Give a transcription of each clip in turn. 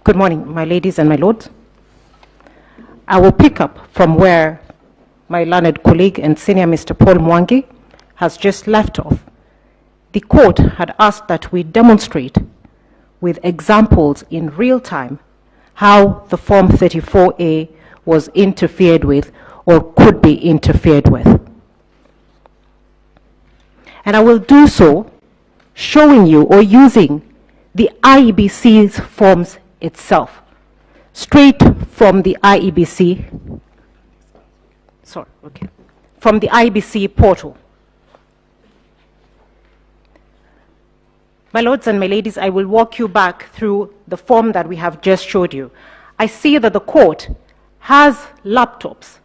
Good morning, my ladies and my lords. I will pick up from where my learned colleague and senior Mr. Paul Mwangi has just left off. The court had asked that we demonstrate with examples in real time how the Form 34A was interfered with or could be interfered with. And I will do so showing you or using the IEBC's forms itself, straight from the IEBC, from the IEBC portal. My lords and my ladies, I will walk you back through the form that we have just showed you. I see that the court has laptops,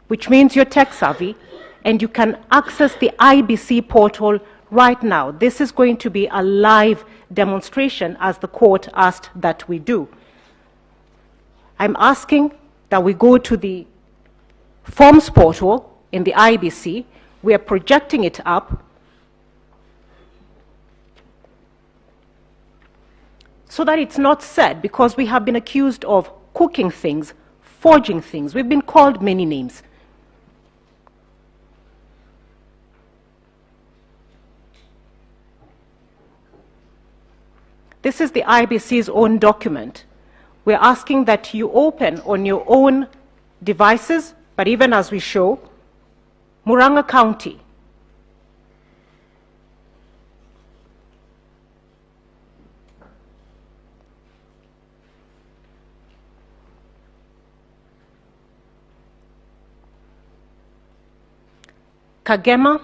which means you're tech savvy, and you can access the IEBC portal right now. This is going to be a live demonstration as the court asked that we do. I'm asking that we go to the forms portal in the IEBC. We are projecting it up so that it's not said, because we have been accused of cooking things, forging things. We've been called many names. This is the IEBC's own document. We're asking that you open on your own devices, but even as we show, Murang'a County. Kangema,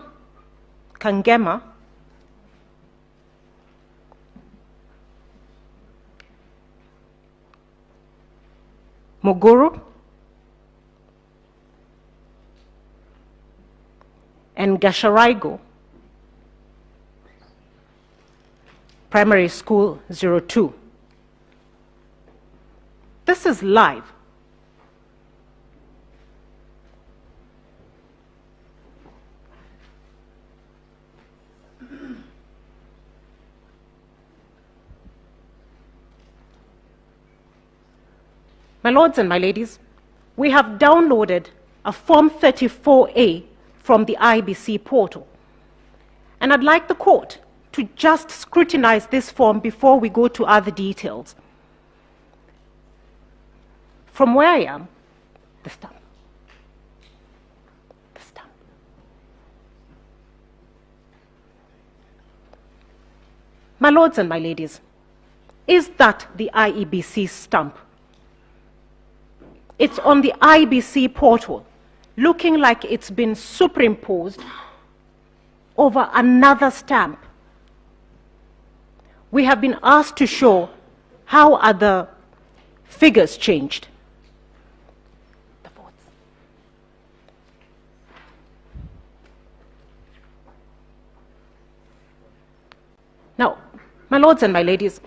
Muguru, and Gasharaigo, Primary School 02. This is live. My lords and my ladies, we have downloaded a Form 34A from the IEBC portal. And I'd like the court to just scrutinize this form before we go to other details. From where I am, the stamp. The stamp. My lords and my ladies, is that the IEBC stamp? It's on the IEBC portal, looking like it's been superimposed over another stamp. We have been asked to show how are the figures changed. The votes. Now, my lords and my ladies,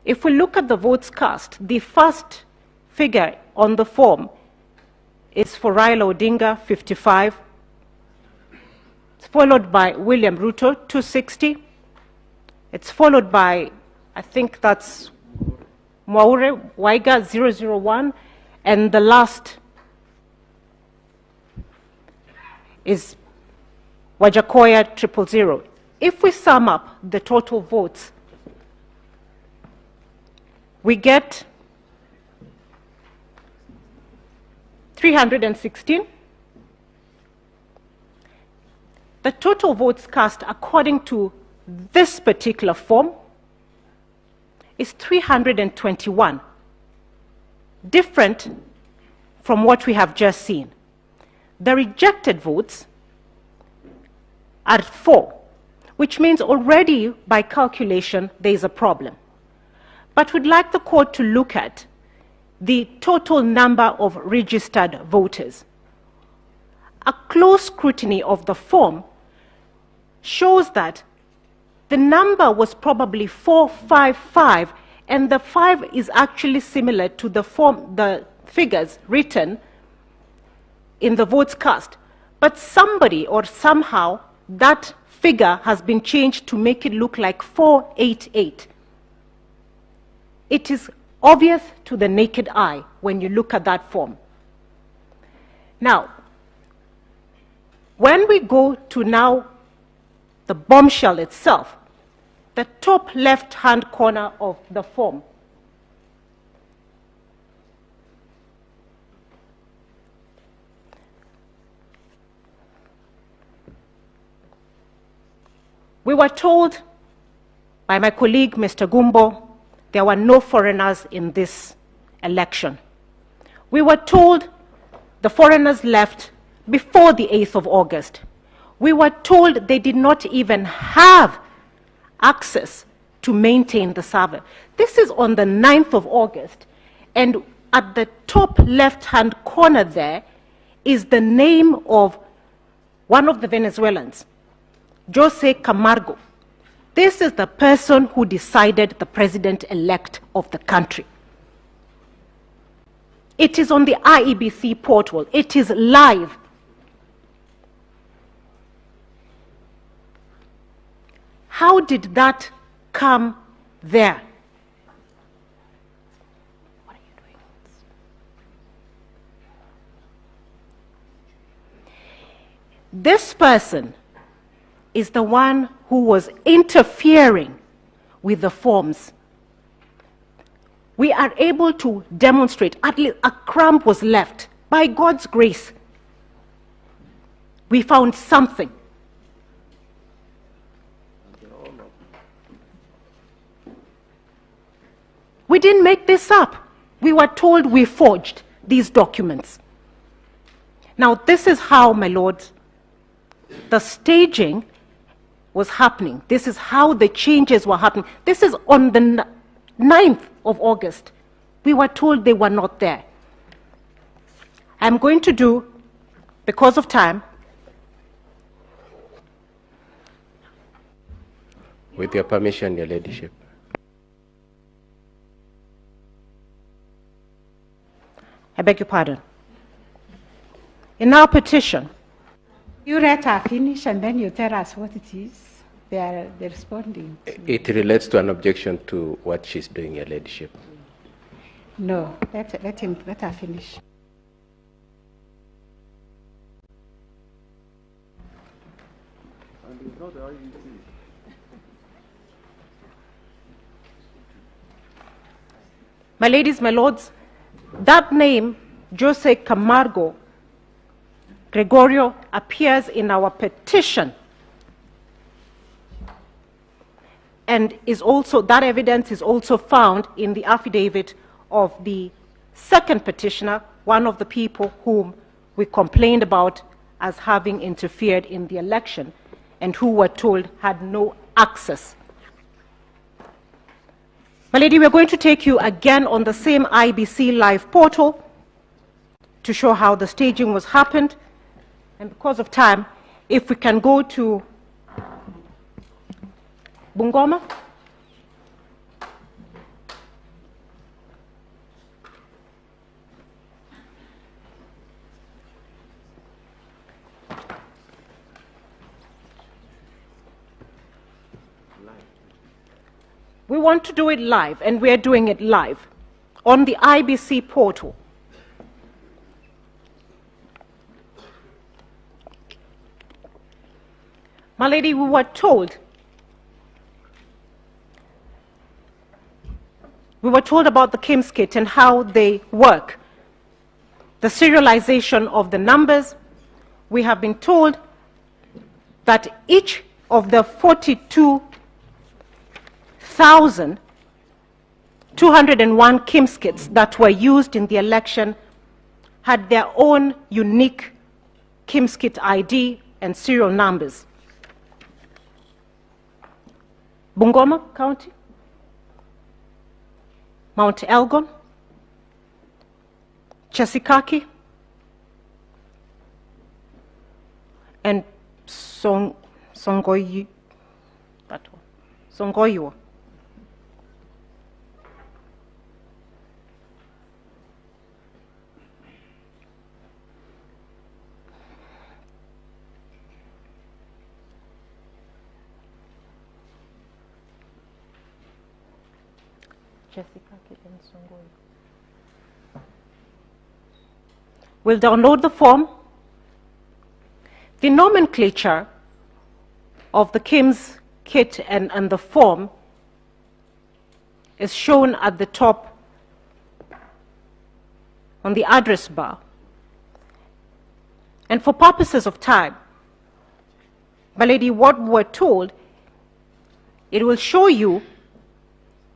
if we look at the votes cast, the first figure on the form is for Raila Odinga, 55. It's followed by William Ruto, 260. It's followed by, I think that's Mwaure Waiga, 001. And the last is Wajakoya, 000. If we sum up the total votes, we get 316. The total votes cast according to this particular form is 321, different from what we have just seen. The rejected votes are 4, which means already by calculation there is a problem. But we'd like the court to look at the total number of registered voters. A close scrutiny of the form shows that the number was probably 455, and the 5 is actually similar to the figures written in the votes cast. But somebody or somehow that figure has been changed to make it look like 488. It is obvious to the naked eye when you look at that form. Now, when we go to now the bombshell itself, the top left-hand corner of the form, we were told by my colleague, Mr. Gumbo, there were no foreigners in this election. We were told the foreigners left before the 8th of August. We were told they did not even have access to maintain the server. This is on the 9th of August, and at the top left-hand corner there is the name of one of the Venezuelans, Jose Camargo. This is the person who decided the president-elect of the country. It is on the IEBC portal. It is live. How did that come there? What are you doing? This person is the one who was interfering with the forms. We are able to demonstrate, at least a crumb was left. By God's grace, we found something. We didn't make this up. We were told we forged these documents. Now, this is how, my lords, the staging was happening. This is how the changes were happening. This is on the 9th of August. We were told they were not there. I'm going to do, because of time, with your permission, Your Ladyship. I beg your pardon. In our petition, You let her finish and then you tell us what it is. They're responding. It relates to an objection to what she's doing, Your Ladyship. No, let her finish. my ladies, my lords, that name, Jose Camargo Gregorio, appears in our petition, and is also, that evidence is also found in the affidavit of the second petitioner, one of the people whom we complained about as having interfered in the election and who were told had no access. My lady, we're going to take you again on the same IBC Live portal to show how the staging was happened. And because of time, if we can go to Bungoma. We want to do it live, and we're doing it live on the IBC portal. My lady, we were told about the KIMS kit and how they work. The serialization of the numbers. We have been told that each of the 42,201 KIMS kits that were used in the election had their own unique KIMS kit ID and serial numbers. Bungoma County, Mount Elgon, Chebukati, and Songoyo. We'll download the form. The nomenclature of the KIMS kit and the form is shown at the top on the address bar. And for purposes of time, my lady, what we're told, it will show you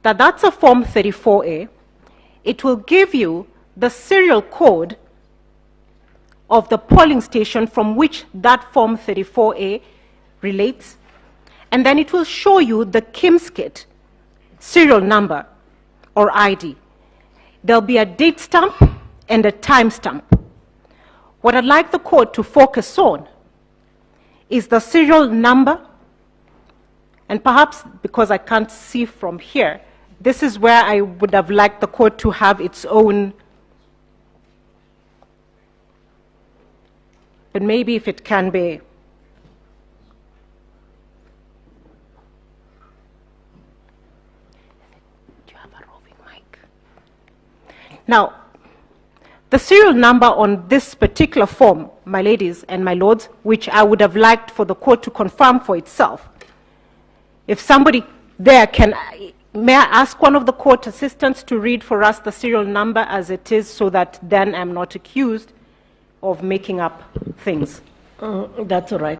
that that's a Form 34A. It will give you the serial code of the polling station from which that Form 34A relates. And then it will show you the KIMS kit serial number or ID. There'll be a date stamp and a time stamp. What I'd like the court to focus on is the serial number, and perhaps because I can't see from here, this is where I would have liked the court to have its own, but maybe if it can be. Do you have a roving mic? Now, the serial number on this particular form, my ladies and my lords, which I would have liked for the court to confirm for itself. If somebody there can, may I ask one of the court assistants to read for us the serial number as it is, so that then I'm not accused of making up things. That's all right.